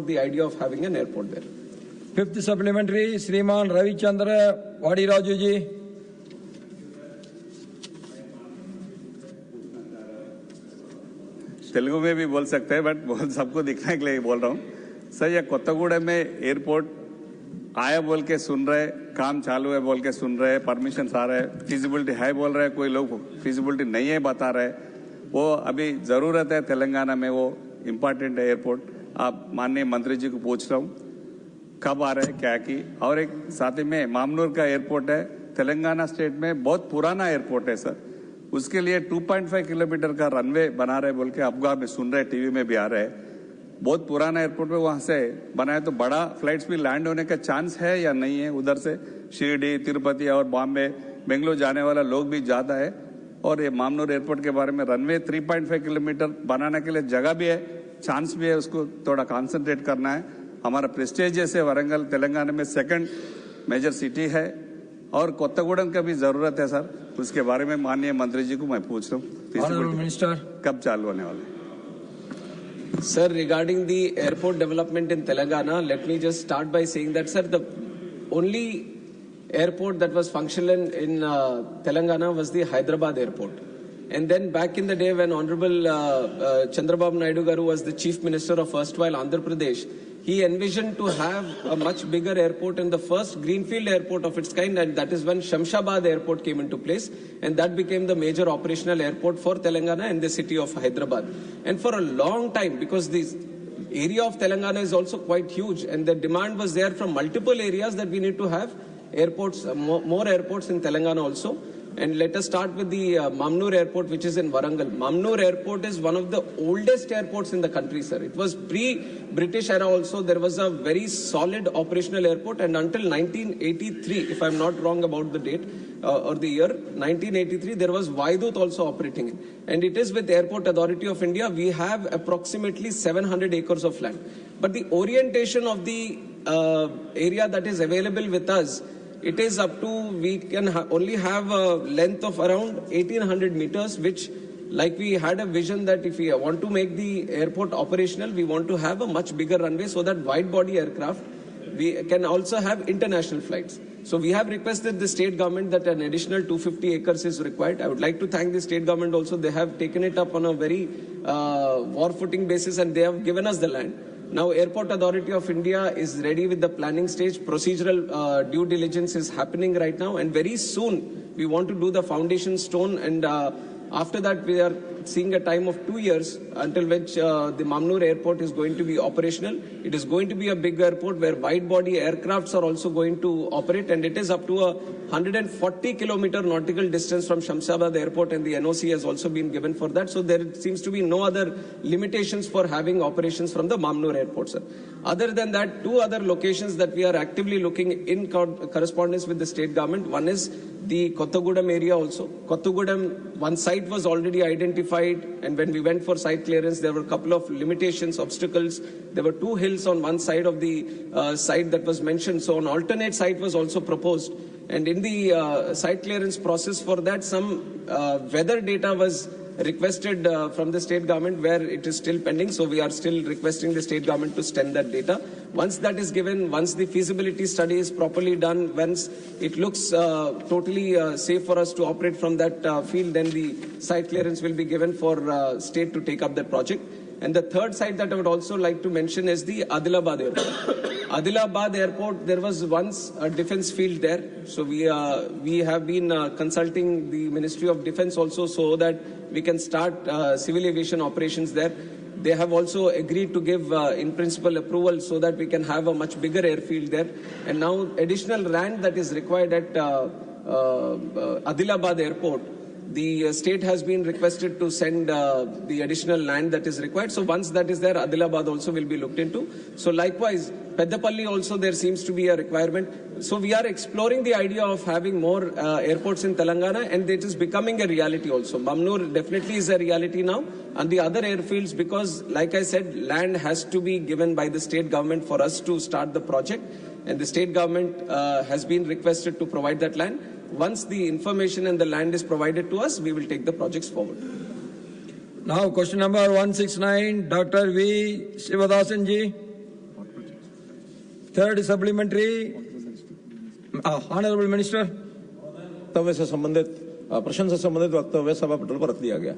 the idea of having an airport there. Fifth supplementary, Sriman Ravichandra Vadiraju ji. Telugu में भी बोल सकते हैं बट सबको दिखने के लिए बोल रहा हूँ सर। ये कोत्तागुड़ा में एयरपोर्ट आया बोल के सुन रहे, काम चालू है बोल के सुन रहे, परमिशन आ रहे, फिजिबिलिटी है बोल रहे, कोई लोग फिजिबिलिटी नहीं है बता रहे। वो अभी ज़रूरत है तेलंगाना में, वो इम्पॉर्टेंट है एयरपोर्ट। आप माननीय मंत्री जी को पूछ रहा हूँ कब आ रहे हैं क्या की। और एक साथ ही में मामनूर का एयरपोर्ट है, तेलंगाना स्टेट में बहुत पुराना एयरपोर्ट है सर। उसके लिए 2.5 किलोमीटर का रनवे बना रहे बोल के अफवाह में सुन रहे, टीवी में भी आ रहे हैं। बहुत पुराना एयरपोर्ट में वहां से बनाए तो बड़ा फ्लाइट्स भी लैंड होने का चांस है या नहीं है। उधर से शिरडी, तिरुपति और बॉम्बे, बेंगलोर जाने वाला लोग भी ज्यादा है। और ये मामनूर एयरपोर्ट के बारे में रनवे 3.5 किलोमीटर बनाने के लिए जगह भी है, चांस भी है, उसको थोड़ा कॉन्सेंट्रेट करना है। हमारा प्रेस्टेज जैसे वरंगल तेलंगाना में 2nd मेजर सिटी है और कोत्तागुड़म का भी जरूरत है सर। उसके बारे में माननीय मंत्री जी को मैं पूछ रहा हूँ मिनिस्टर कब चालू होने वाले। Sir, regarding the airport development in Telangana, let me just start by saying that, sir, the only airport that was functional in Telangana was the Hyderabad airport. And then back in the day when Honorable Chandrababu Naidu Garu was the Chief Minister of erstwhile Andhra Pradesh, he envisioned to have a much bigger airport and the first greenfield airport of its kind, and that is when Shamshabad airport came into place, and that became the major operational airport for Telangana and the city of Hyderabad. And for a long time, because the area of Telangana is also quite huge and the demand was there from multiple areas that we need to have airports, more airports in Telangana also. And let us start with the Mamnur airport, which is in Warangal. Mamnur airport is one of the oldest airports in the country, sir. It was pre-British era also. There was a very solid operational airport, and until 1983, if I'm not wrong about the date or the year, 1983, there was Vaidut also operating it. And it is with Airport Authority of India. We have approximately 700 acres of land. But the orientation of the area that is available with us, it is up to, we can only have a length of around 1800 meters, which, like we had a vision that if we want to make the airport operational, we want to have a much bigger runway so that wide body aircraft, we can also have international flights. So we have requested the state government that an additional 250 acres is required. I would like to thank the state government also. They have taken it up on a very war footing basis and they have given us the land. Now, Airport Authority of India is ready with the planning stage. Procedural due diligence is happening right now, and very soon we want to do the foundation stone, and after that we are seeing a time of 2 years until which the Mamnur airport is going to be operational. It is going to be a big airport where wide body aircrafts are also going to operate, and it is up to a 140 kilometer nautical distance from Shamshabad airport, and the NOC has also been given for that. So there seems to be no other limitations for having operations from the Mamnur airport, sir. Other than that, 2 other locations that we are actively looking in correspondence with the state government. One is the Kottagudem area also. Kottagudem, one site was already identified, and when we went for site clearance, there were a couple of limitations, obstacles. There were 2 hills on one side of the site that was mentioned. So an alternate site was also proposed. And in the site clearance process for that, some weather data was requested from the state government, where it is still pending. So we are still requesting the state government to send that data. Once that is given, once the feasibility study is properly done, once it looks totally safe for us to operate from that field, then the site clearance will be given for state to take up that project. And the third site that I would also like to mention is the Adilabad airport. Adilabad airport, there was once a defense field there. So we have been consulting the Ministry of Defense also so that we can start civil aviation operations there. They have also agreed to give in principle approval so that we can have a much bigger airfield there. And now additional land that is required at Adilabad airport, the state has been requested to send the additional land that is required. So once that is there, Adilabad also will be looked into. So likewise, Peddapalli also there seems to be a requirement. So we are exploring the idea of having more airports in Telangana, and it is becoming a reality also. Mamnur definitely is a reality now. And the other airfields, because like I said, land has to be given by the state government for us to start the project. And the state government has been requested to provide that land. Once the information and the land is provided to us, we will take the projects forward. Now question number 169, Dr. V. Sivadasan ji. Third supplementary, Honorable Minister. वक्तव्य से संबंधित प्रश्न से संबंधित वक्तव्य सभा पटल पर रख दिया गया।